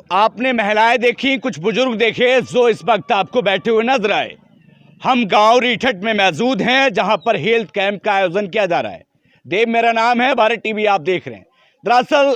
आपने महिलाएं देखी, कुछ बुजुर्ग देखे जो इस वक्त आपको बैठे हुए नजर आए। हम गांव रीठट में मौजूद हैं जहां पर हेल्थ कैंप का आयोजन किया जा रहा है। देव मेरा नाम है, भारत टीवी आप देख रहे हैं। दरअसल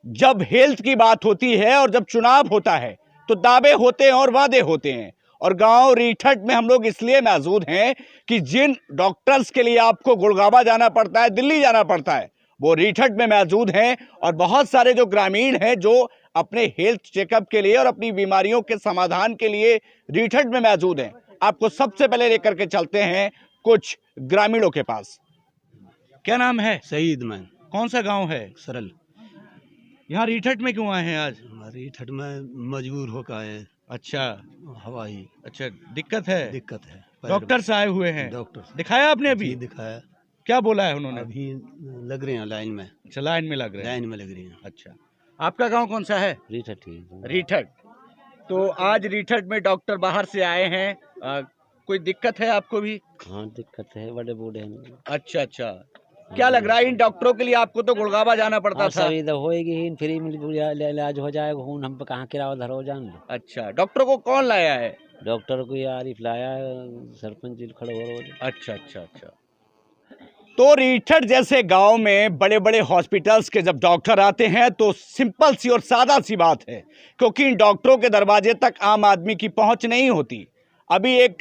जब हेल्थ की बात होती है और जब चुनाव होता है तो दावे होते हैं और वादे होते हैं। और गांव रीठट में हम लोग इसलिए मौजूद हैं कि जिन डॉक्टर्स के लिए आपको गुड़गांव जाना पड़ता है, दिल्ली जाना पड़ता है, वो रीठट में मौजूद हैं। और बहुत सारे जो ग्रामीण हैं जो अपने हेल्थ चेकअप के लिए और अपनी बीमारियों के समाधान के लिए रीठट में मौजूद हैं। आपको सबसे पहले लेकर के चलते हैं कुछ ग्रामीणों के पास। क्या नाम है? सईद मैन। कौन सा गांव है? सरल। यहाँ रीठट में क्यों आए हैं आज? रीठट में मजबूर होकर आए। अच्छा, हवाई अच्छा, दिक्कत है? दिक्कत है। डॉक्टर से आए हुए हैं? डॉक्टर दिखाया आपने अभी? दिखाया। क्या बोला है उन्होंने? अभी लग रहे हैं लाइन में। अच्छा, लाइन में लग रहे हैं। लाइन में लग रही हैं। अच्छा, आपका गांव कौन सा है? रीठट ही। रीठट। तो आज रीठट में डॉक्टर बाहर से आए हैं। कोई दिक्कत है आपको भी? हाँ दिक्कत है, बड़े बूढ़े हैं। अच्छा अच्छा, क्या लग रहा है इन डॉक्टरों के लिए आपको तो गुड़गांव जाना पड़ता था? सुविधा होएगी ही, फ्री में इलाज हो जाएगा। खून हम पे कहाँ किराया धरो जान। अच्छा, डॉक्टर को कौन लाया है? डॉक्टर को ये आरिफ लाया है, सरपंच जी खड़े हो रहे। अच्छा अच्छा अच्छा। तो रीठट जैसे गांव में बड़े बड़े हॉस्पिटल्स के जब डॉक्टर आते हैं तो सिंपल सी और सादा सी बात है, क्योंकि इन डॉक्टरों के दरवाजे तक आम आदमी की पहुंच नहीं होती। अभी एक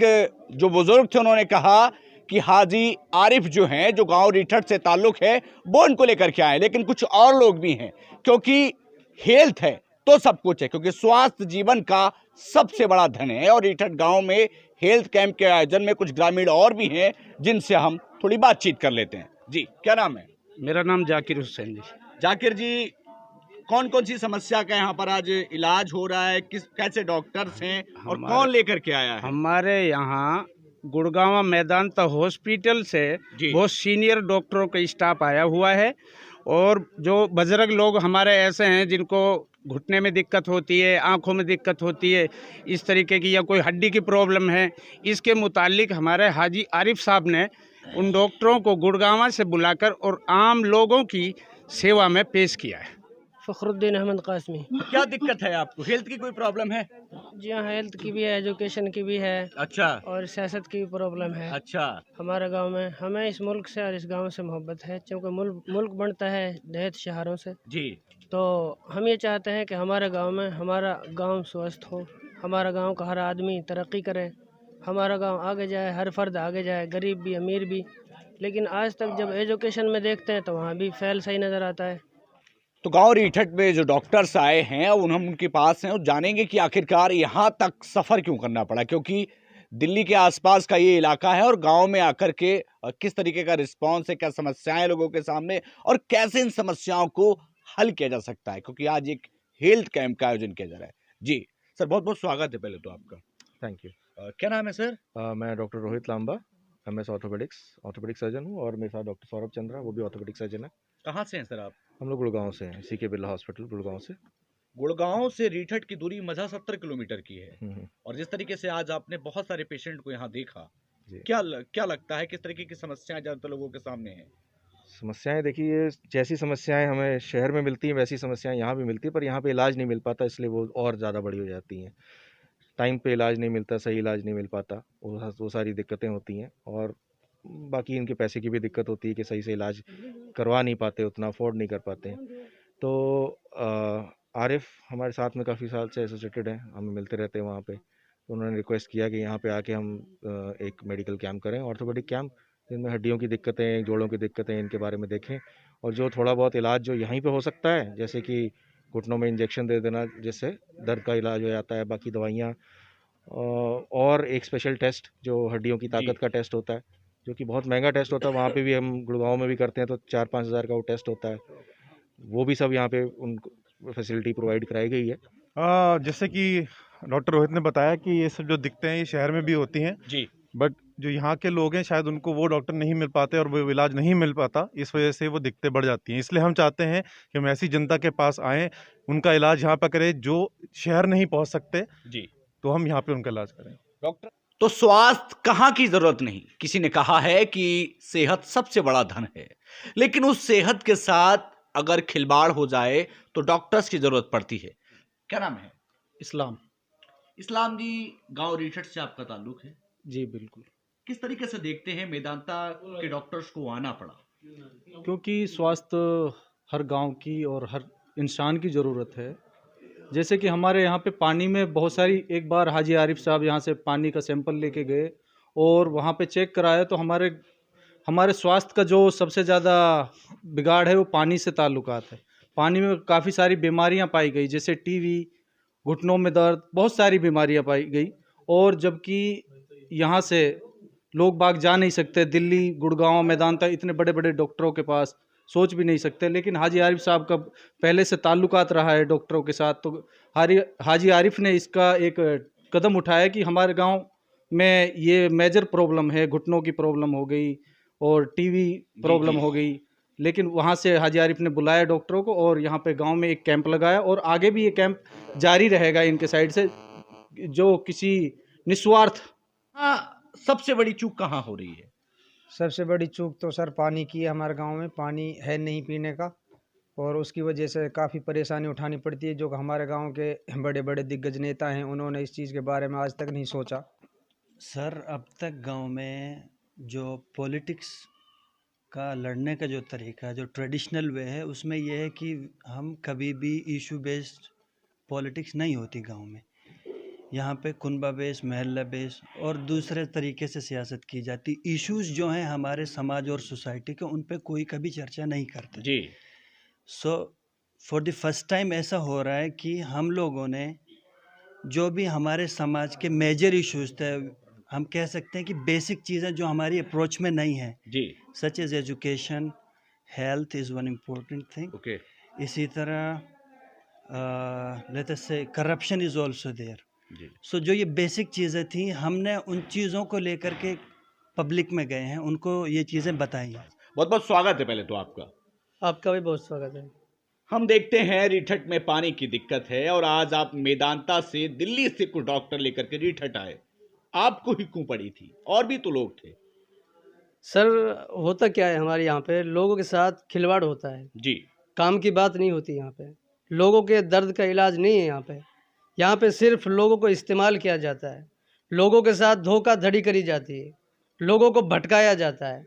जो बुजुर्ग थे उन्होंने कहा कि हाजी आरिफ जो हैं, जो गांव रीठट से ताल्लुक है, वो इनको लेकर के आए। लेकिन कुछ और लोग भी हैं, क्योंकि हेल्थ है तो सब कुछ है, क्योंकि स्वास्थ्य जीवन का सबसे बड़ा धन है। और रीठट गांव में हेल्थ कैंप के आयोजन में कुछ ग्रामीण और भी हैं जिनसे हम थोड़ी बातचीत कर लेते हैं। जी, क्या नाम है? मेरा नाम जाकिर हुसैन जी। जाकिर जी, कौन कौन सी समस्या का यहाँ पर आज इलाज हो रहा है? किस कैसे डॉक्टर्स हैं और कौन लेकर के आया है? हमारे यहाँ गुड़गांव मैदानता हॉस्पिटल से बहुत सीनियर डॉक्टरों का स्टाफ आया हुआ है। और जो बुजुर्ग लोग हमारे ऐसे हैं जिनको घुटने में दिक्कत होती है, आंखों में दिक्कत होती है, इस तरीके की, या कोई हड्डी की प्रॉब्लम है, इसके मुतालिक हमारे हाजी आरिफ साहब ने उन डॉक्टरों को गुड़गांव से बुलाकर और आम लोगों की सेवा में पेश किया है। फ़खरुद्दीन अहमद कासमी। क्या दिक्कत है आपको? हेल्थ की कोई प्रॉब्लम है? जी हाँ, हेल्थ की भी है, एजुकेशन की भी है। अच्छा। और सियासत की भी प्रॉब्लम है। अच्छा। हमारे गांव में, हमें इस मुल्क से और इस गांव से मोहब्बत है, क्योंकि मुल्क बनता है देहात शहरों से जी। तो हम ये चाहते हैं कि हमारे गांव में हमारा गांव स्वस्थ हो, हमारा गांव का हर आदमी तरक्की करे, हमारा गांव आगे जाए, हर फर्द आगे जाए, गरीब भी अमीर भी। लेकिन आज तक जब एजुकेशन में देखते हैं तो वहाँ भी फेल सही नज़र आता है। तो गांव रीठट में जो डॉक्टर्स आए हैं उनके पास हैं, वो जानेंगे कि आखिरकार यहाँ तक सफ़र क्यों करना पड़ा, क्योंकि दिल्ली के आसपास का ये इलाका है। और गांव में आकर के किस तरीके का रिस्पांस है, क्या समस्याएं लोगों के सामने, और कैसे इन समस्याओं को हल किया जा सकता है, क्योंकि आज एक हेल्थ कैंप का आयोजन किया जा रहा है। जी सर, बहुत बहुत स्वागत है पहले तो आपका। Thank you. क्या नाम है सर? मैं doctor Rohit Lamba, MS orthopaedic surgeon हूँ, और मेरे साथ डॉक्टर सौरभ चंद्रा, वो भी ऑर्थोपेडिक सर्जन है। कहाँ से हैं सर आप? हम लोग गुड़गांव से हैं, CK बिरला हॉस्पिटल गुड़गांव से। गुड़गांव से रीठट की दूरी मजा 70 किलोमीटर की है। और जिस तरीके से आज आपने बहुत सारे पेशेंट को यहाँ देखा, क्या लगता है, किस तरीके की समस्याएं ज्यादातर लोगों के सामने हैं? समस्याएं देखिए, जैसी समस्याएं हमें शहर में मिलती हैं वैसी समस्याएं यहाँ भी मिलती है, पर यहाँ पे इलाज नहीं मिल पाता, इसलिए वो और ज़्यादा बड़ी हो जाती हैं। टाइम पे इलाज नहीं मिलता, सही इलाज नहीं मिल पाता, वो सारी दिक्कतें होती हैं। और बाकी इनके पैसे की भी दिक्कत होती है कि सही से इलाज करवा नहीं पाते, उतना अफोर्ड नहीं कर पाते हैं। तो आरिफ हमारे साथ में काफ़ी साल से एसोसिएटेड हैं, हम मिलते रहते हैं वहाँ पे। तो उन्होंने रिक्वेस्ट किया कि यहाँ पे आके हम एक मेडिकल कैंप करें, ऑर्थोपेडिक कैंप, जिनमें हड्डियों की दिक्कतें, जोड़ों की दिक्कतें, इनके बारे में देखें। और जो थोड़ा बहुत इलाज जो यहीं पे हो सकता है, जैसे कि घुटनों में इंजेक्शन दे देना जिससे दर्द का इलाज हो जाता है, बाकी दवाइयाँ, और एक स्पेशल टेस्ट जो हड्डियों की ताकत का टेस्ट होता है, जो कि बहुत महंगा टेस्ट होता है। वहाँ पे भी हम गुड़गांव में भी करते हैं, तो 4-5 हज़ार का वो टेस्ट होता है। वो भी सब यहाँ पे उनको फैसिलिटी प्रोवाइड कराई गई है। जैसे कि डॉक्टर रोहित ने बताया कि ये सब जो दिक्कतें हैं ये शहर में भी होती हैं जी, बट जो यहाँ के लोग हैं शायद उनको वो डॉक्टर नहीं मिल पाते और वो इलाज नहीं मिल पाता, इस वजह से वो दिक्कतें बढ़ जाती हैं। इसलिए हम चाहते हैं कि हम ऐसी जनता के पास आएँ, उनका इलाज यहाँ पर करें जो शहर नहीं पहुँच सकते जी, तो हम यहाँ पे उनका इलाज करें। डॉक्टर, तो स्वास्थ्य कहाँ की जरूरत नहीं, किसी ने कहा है कि सेहत सबसे बड़ा धन है, लेकिन उस सेहत के साथ अगर खिलवाड़ हो जाए तो डॉक्टर्स की जरूरत पड़ती है। क्या नाम है? इस्लाम। इस्लाम जी, गांव रीठट से आपका ताल्लुक है। जी बिल्कुल। किस तरीके से देखते हैं मेदांता के डॉक्टर्स को आना पड़ा? क्योंकि स्वास्थ्य हर गांव की और हर इंसान की ज़रूरत है। जैसे कि हमारे यहाँ पे पानी में बहुत सारी, एक बार हाजी आरिफ साहब यहाँ से पानी का सैंपल लेके गए और वहाँ पे चेक कराया तो हमारे स्वास्थ्य का जो सबसे ज़्यादा बिगाड़ है वो पानी से ताल्लुकात है। पानी में काफ़ी सारी बीमारियाँ पाई गई, जैसे टीवी, घुटनों में दर्द, बहुत सारी बीमारियाँ पाई गई। और जबकि यहाँ से लोग बाग जा नहीं सकते, दिल्ली, गुड़गांव, मेदांता, इतने बड़े बड़े डॉक्टरों के पास सोच भी नहीं सकते, लेकिन हाजी आरिफ साहब का पहले से ताल्लुकात रहा है डॉक्टरों के साथ, तो हाजी आरिफ ने इसका एक कदम उठाया कि हमारे गांव में ये मेजर प्रॉब्लम है, घुटनों की प्रॉब्लम हो गई और टीवी प्रॉब्लम हो गई। लेकिन वहाँ से हाजी आरिफ ने बुलाया डॉक्टरों को और यहाँ पे गांव में एक कैंप लगाया और आगे भी ये कैंप जारी रहेगा इनके साइड से, जो किसी निस्वार्थ। हाँ, सबसे बड़ी चूक कहाँ हो रही है? सबसे बड़ी चूक तो सर पानी की है। हमारे गांव में पानी है नहीं पीने का और उसकी वजह से काफ़ी परेशानी उठानी पड़ती है। जो हमारे गांव के बड़े बड़े दिग्गज नेता हैं, उन्होंने इस चीज़ के बारे में आज तक नहीं सोचा। सर, अब तक गांव में जो पॉलिटिक्स का लड़ने का जो तरीका है, जो ट्रेडिशनल वे है, उसमें यह है कि हम कभी भी इशू बेस्ड पॉलिटिक्स नहीं होती गांव में। यहाँ पे कुनबा बेस, महल्ला बेस और दूसरे तरीके से सियासत की जाती। इश्यूज जो हैं हमारे समाज और सोसाइटी के, उन पे कोई कभी चर्चा नहीं करता जी। So for the first time ऐसा हो रहा है कि हम लोगों ने जो भी हमारे समाज के मेजर इश्यूज थे, हम कह सकते हैं कि बेसिक चीज़ें जो हमारी अप्रोच में नहीं है जी, such as education, health is one important thing. Okay. इसी तरह let us say corruption is also there. So जो ये बेसिक चीज़ें थी, हमने उन चीज़ों को लेकर के पब्लिक में गए हैं, उनको ये चीज़ें बताई हैं। बहुत बहुत स्वागत है पहले तो आपका। आपका भी बहुत स्वागत है। हम देखते हैं रीठट में पानी की दिक्कत है और आज आप मेदांता से, दिल्ली से कुछ डॉक्टर लेकर के रीठट आए। आपको ही क्यों पड़ी थी? और भी तो लोग थे। सर, होता क्या है, हमारे यहाँ पे लोगों के साथ खिलवाड़ होता है जी। काम की बात नहीं होती। यहाँ पे लोगों के दर्द का इलाज नहीं है। यहाँ पे सिर्फ लोगों को इस्तेमाल किया जाता है, लोगों के साथ धोखाधड़ी करी जाती है, लोगों को भटकाया जाता है।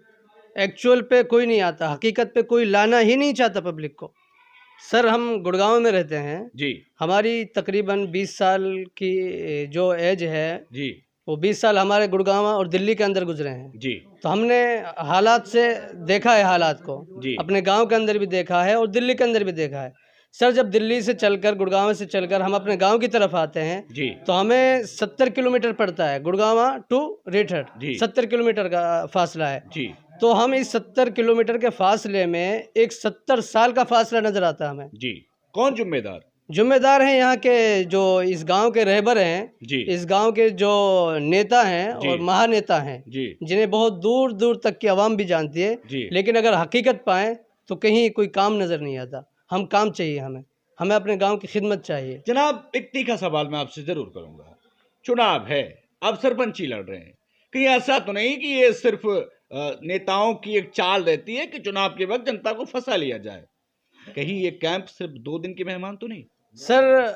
एक्चुअल पे कोई नहीं आता, हकीकत पे कोई लाना ही नहीं चाहता पब्लिक को। सर, हम गुड़गांव में रहते हैं जी। हमारी तकरीबन 20 साल की जो एज है जी। वो 20 साल हमारे गुड़गांव और दिल्ली के अंदर गुजरे हैं जी। तो हमने हालात से देखा है, हालात को जी। अपने गांव के अंदर भी देखा है और दिल्ली के अंदर भी देखा है। सर, जब दिल्ली से चलकर, गुड़गांव से चलकर हम अपने गांव की तरफ आते हैं जी। तो हमें 70 किलोमीटर पड़ता है, गुड़गांव टू रीठट 70 किलोमीटर का फासला है जी। तो हम इस 70 किलोमीटर के फासले में एक 70 साल का फासला नजर आता है हमें। जी। कौन जिम्मेदार? जिम्मेदार हैं यहाँ के जो इस गांव के रहबर हैं जी। इस गांव के जो नेता हैं और महानेता हैं जी। जिन्हें बहुत दूर दूर तक की आवाम भी जानती है जी। लेकिन अगर हकीकत पाएं तो कहीं कोई काम नज़र नहीं आता। हम काम चाहिए, हमें अपने गांव की खिदमत चाहिए। जनाब, एक तीखा सवाल मैं आपसे जरूर करूंगा। चुनाव है, अब सरपंची लड़ रहे हैं, कहीं ऐसा तो नहीं कि ये सिर्फ नेताओं की एक चाल रहती है कि चुनाव के वक्त जनता को फंसा लिया जाए? कहीं ये कैंप सिर्फ 2 दिन के मेहमान तो नहीं? सर,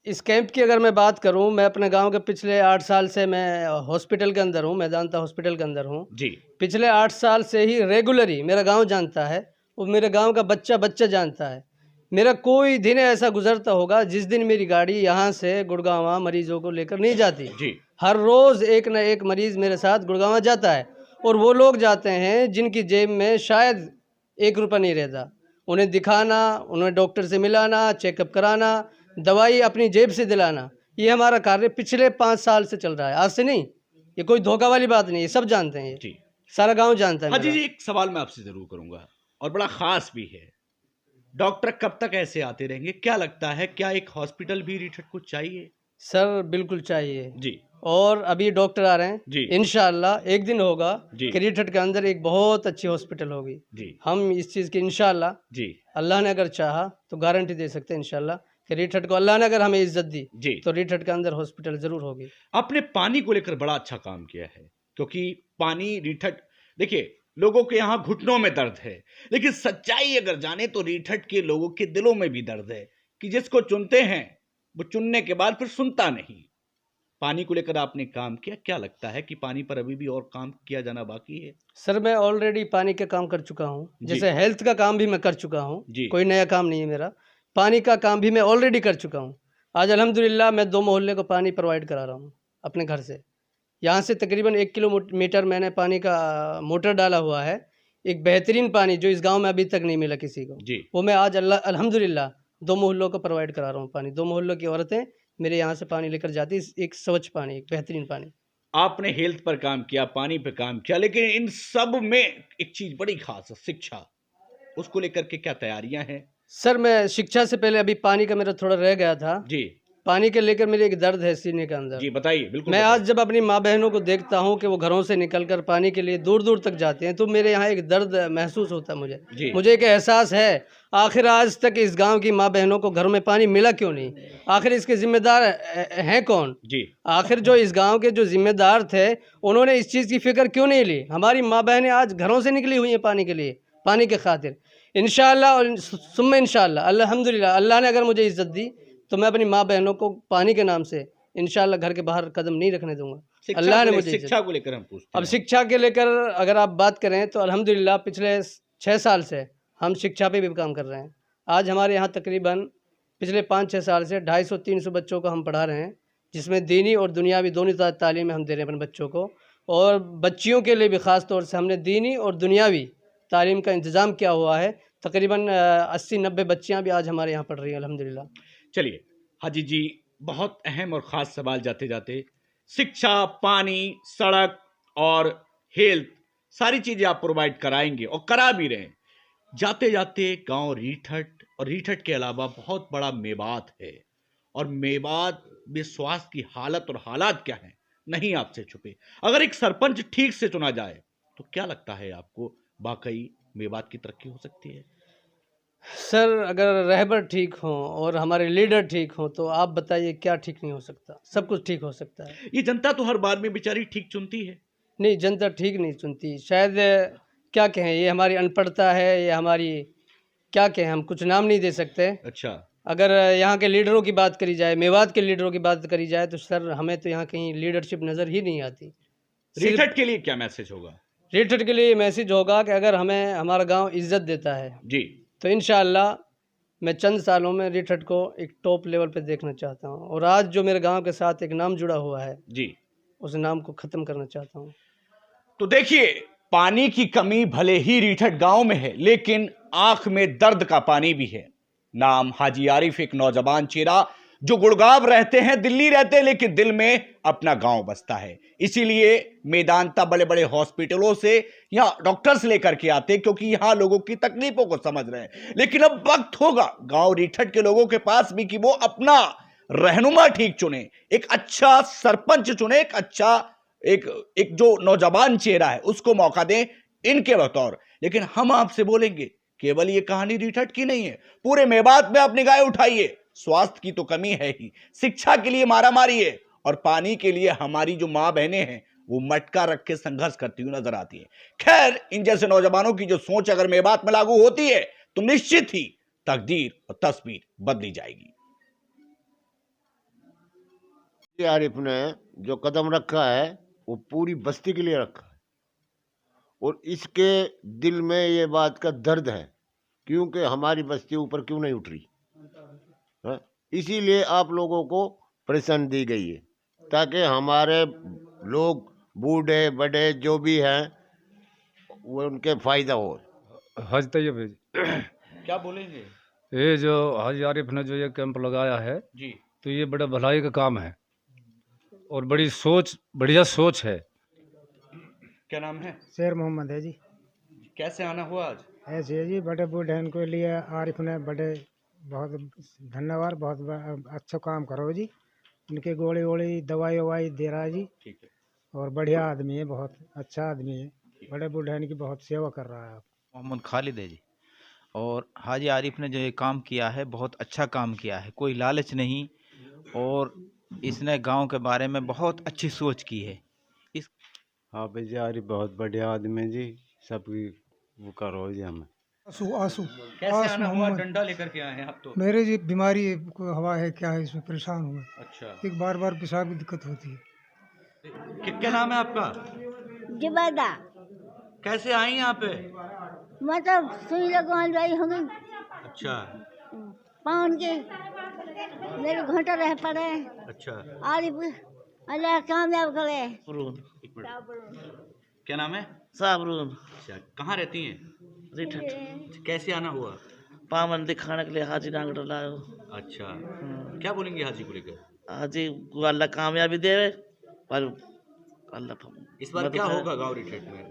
इस कैंप की अगर मैं बात करूं, मैं अपने गांव के पिछले 8 साल से मैं हॉस्पिटल के अंदर हूं, मेदांता हॉस्पिटल के अंदर हूं जी। पिछले 8 साल से ही रेगुलरी मेरा गांव जानता है और मेरे गांव का बच्चा जानता है। मेरा कोई दिन ऐसा गुजरता होगा जिस दिन मेरी गाड़ी यहाँ से गुड़गांव मरीजों को लेकर नहीं जाती जी। हर रोज़ एक न एक मरीज़ मेरे साथ गुड़गांव जाता है और वो लोग जाते हैं जिनकी जेब में शायद 1 रुपया नहीं रहता। उन्हें दिखाना, उन्हें डॉक्टर से मिलाना, चेकअप कराना, दवाई अपनी जेब से दिलाना, ये हमारा कार्य पिछले 5 साल से चल रहा है, आज से नहीं। ये कोई धोखा वाली बात नहीं है, सब जानते हैं, ये सारा गांव जानता है। हाँ जी, एक सवाल मैं आपसे जरूर करूंगा और बड़ा खास भी है। डॉक्टर कब तक ऐसे आते रहेंगे? क्या लगता है, क्या एक हॉस्पिटल भी रीठट को चाहिए? सर, बिल्कुल चाहिए जी। और अभी डॉक्टर आ रहे हैं जी। इंशाअल्लाह एक दिन होगा जी। कि रीठट के अंदर एक बहुत अच्छी हॉस्पिटल होगी जी। हम इस चीज़ की इंशाअल्लाह जी, अल्लाह ने अगर चाहा तो गारंटी दे सकते हैं इंशाअल्लाह कि रीठट को अल्लाह ने अगर हमें इज्जत दी जी, तो रीठट के अंदर हॉस्पिटल जरूर होगी। आपने पानी को लेकर बड़ा अच्छा काम किया है, क्योंकि पानी रीठट, देखिए लोगों के यहाँ घुटनों में दर्द है, लेकिन सच्चाई अगर जाने तो रीठट के लोगों के दिलों में भी दर्द है कि जिसको चुनते हैं वो चुनने के बाद फिर सुनता नहीं। पानी को लेकर आपने काम किया, क्या लगता है कि पानी पर अभी भी और काम किया जाना बाकी है? सर मैं ऑलरेडी पानी का काम कर चुका हूँ, जी। जैसे हेल्थ का काम भी मैं कर चुका हूँ, जी। कोई नया काम नहीं है मेरा। पानी का काम भी मैं ऑलरेडी कर चुका हूँ। आज अल्हम्दुलिल्लाह मैं 2 मोहल्ले को पानी प्रोवाइड करा रहा हूँ अपने घर से। यहाँ से तकरीबन 1 किलोमीटर मैंने पानी का मोटर डाला हुआ है, एक बेहतरीन पानी जो इस गांव में अभी तक नहीं मिला किसी को। जी। वो मैं आज अल्हम्दुलिल्लाह 2 मोहल्लों को प्रोवाइड करा रहा हूँ पानी। 2 मोहल्लों की औरतें मेरे यहाँ से पानी लेकर जाती, एक स्वच्छ पानी, एक बेहतरीन पानी। आपने हेल्थ पर काम किया, पानी पर काम किया, लेकिन इन सब में एक चीज बड़ी खास है, शिक्षा। उसको लेकर के क्या तैयारियां हैं? सर मैं शिक्षा से पहले अभी पानी का मेरा थोड़ा रह गया था जी। पानी के लेकर मेरे एक दर्द है सीने के अंदर। जी बताइए। बिल्कुल मैं बताइए। आज जब अपनी माँ बहनों को देखता हूँ कि वो घरों से निकलकर पानी के लिए दूर दूर तक जाते हैं, तो मेरे यहाँ एक दर्द महसूस होता है जी। मुझे एक एहसास है, आखिर आज तक इस गांव की माँ बहनों को घरों में पानी मिला क्यों नहीं? आखिर इसके जिम्मेदार हैं कौन? जी। आखिर जो इस गांव के जो जिम्मेदार थे उन्होंने इस चीज़ की फिक्र क्यों नहीं ली? हमारी माँ बहनें आज घरों से निकली हुई हैं पानी के लिए, पानी के खातिर। इंशाअल्लाह और सुम्मा इंशाअल्लाह, अल्हम्दुलिल्लाह, अल्लाह ने अगर मुझे इज्जत दी तो मैं अपनी माँ बहनों को पानी के नाम से इंशाअल्लाह घर के बाहर कदम नहीं रखने दूंगा। अल्लाह ने मुझे शिक्षा को लेकर हम पूछते अब हैं। शिक्षा के लेकर अगर आप बात करें तो अल्हम्दुलिल्लाह पिछले 6 साल से हम शिक्षा पे भी काम कर रहे हैं। आज हमारे यहाँ तकरीबन पिछले 5-6 साल से 250-300 बच्चों को हम पढ़ा रहे हैं, जिसमें दीनी और दुनियावी दोनों तालीम हम दे रहे हैं अपने बच्चों को। और बच्चियों के लिए भी ख़ास तौर से हमने दीनी और दुनियावी तालीम का इंतज़ाम किया हुआ है। तकरीबन 80-90 बच्चियाँ भी आज हमारे यहाँ पढ़ रही हैं अल्हम्दुलिल्लाह। चलिए हाजी जी, बहुत अहम और ख़ास सवाल जाते जाते, शिक्षा, पानी, सड़क और हेल्थ, सारी चीज़ें आप प्रोवाइड कराएंगे और करा भी रहे हैं। जाते जाते गांव रीठट और रीठट के अलावा बहुत बड़ा मेवात है, और मेवात में स्वास्थ्य की हालत और हालात क्या हैं नहीं आपसे छुपे। अगर एक सरपंच ठीक से चुना जाए तो क्या लगता है आपको, वाकई मेवात की तरक्की हो सकती है? सर अगर रहबर ठीक हो और हमारे लीडर ठीक हो तो आप बताइए क्या ठीक नहीं हो सकता? सब कुछ ठीक हो सकता है। ये जनता तो हर बार में बेचारी ठीक चुनती है। नहीं, जनता ठीक नहीं चुनती, शायद क्या कहें, ये हमारी अनपढ़ता है, ये हमारी क्या कहें, हम कुछ नाम नहीं दे सकते। अच्छा। अगर यहाँ के लीडरों की बात करी जाए, मेवात के लीडरों की बात करी जाए, तो सर हमें तो यहाँ कहीं लीडरशिप नज़र ही नहीं आती। रीठट के लिए क्या मैसेज होगा? रीठट के लिए मैसेज होगा कि अगर हमें हमारा गांव इज्जत देता है जी, तो इंशाअल्लाह मैं चंद सालों में रीठट को एक टॉप लेवल पे देखना चाहता हूँ। और आज जो मेरे गांव के साथ एक नाम जुड़ा हुआ है जी, उस नाम को ख़त्म करना चाहता हूँ। तो देखिए, पानी की कमी भले ही रीठट गांव में है, लेकिन आंख में दर्द का पानी भी है। नाम हाजी आरिफ, एक नौजवान चेहरा जो गुड़गांव रहते हैं, दिल्ली रहते हैं, लेकिन दिल में अपना गांव बसता है। इसीलिए मेदांता बड़े बड़े हॉस्पिटलों से यहाँ डॉक्टर्स लेकर के आते हैं, क्योंकि यहाँ लोगों की तकलीफों को समझ रहे हैं। लेकिन अब वक्त होगा गांव रीठट के लोगों के पास भी कि वो अपना रहनुमा ठीक चुने, एक अच्छा सरपंच चुने, एक अच्छा एक जो नौजवान चेहरा है उसको मौका दें इनके बतौर। लेकिन हम आपसे बोलेंगे, केवल ये कहानी रीठट की नहीं है, पूरे मेवात में आप निगाहें उठाइए। स्वास्थ्य की तो कमी है ही, शिक्षा के लिए मारामारी है, और पानी के लिए हमारी जो मां बहनें हैं वो मटका रख के संघर्ष करती हुई नजर आती है। खैर, इन जैसे नौजवानों की जो सोच अगर मेवात में लागू होती है तो निश्चित ही तकदीर और तस्वीर बदली जाएगी। आरिफ ने जो कदम रखा है वो पूरी बस्ती के लिए रखा है, और इसके दिल में ये बात का दर्द है, क्योंकि हमारी बस्ती ऊपर क्यों नहीं उठ रही है। इसीलिए आप लोगों को परेशानी दी गई है, ताकि हमारे लोग बूढ़े बड़े जो भी हैं वो उनके फायदा हो। हज तैयब है जी। क्या बोलेंगे? ये जो हाजी आरिफ ने जो ये कैंप लगाया है जी, तो ये बड़ा भलाई का काम है और बड़ी सोच, बढ़िया सोच है। क्या नाम है? शेर मोहम्मद है जी। कैसे आना हुआ आज? ऐसे है जी, बड़े बूढ़े के लिए आरिफ ने बड़े बहुत धन्यवाद, बहुत अच्छा काम करो जी। उनके गोली वोली दवाई ववाई दे रहा है जी। ठीक है। और बढ़िया आदमी है, बहुत अच्छा आदमी है, बड़े बूढ़े की बहुत सेवा कर रहा है। मोहम्मद खालिद है जी। और हाजी आरिफ ने जो ये काम किया है बहुत अच्छा काम किया है, कोई लालच नहीं, और इसने गांव के बारे में बहुत अच्छी सोच की है। हाँ भाई जी, आरिफ बहुत बढ़िया आदमी है जी, सबकी वो करो जी हमें। आंसू आंसू कैसे आस आना हुआ? मोहम्मद। डंडा लेकर के आए हैं आप तो। मेरे जी बीमारी को हवा है क्या है इसमें परेशान हुआ। अच्छा, एक बार बार पेशाब की दिक्कत होती है। क्या नाम है आपका? जुबैदा। कैसे आई यहाँ पे? मतलब सुई लगवाने गई होंगी अच्छा पाउन की, मेरे घंटा रह पड़े। अच्छा, आरिफ अल्लाह कामयाब करे। क्या नाम है? साबरून। अच्छा, कहाँ रहती हैं? रिठट। कैसे आना हुआ? पावन दिखाने के लिए हाजी डॉक्टर लाए। अच्छा, क्या बोलेंगे हाजी को लेकर? हाजी को अल्लाह कामयाबी देवे पर अल्लाह इस बार क्या होगा गाँव रिठट में?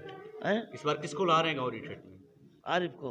इस बार किसको ला रहे हैं गाँव रिठट में? आरिफ को।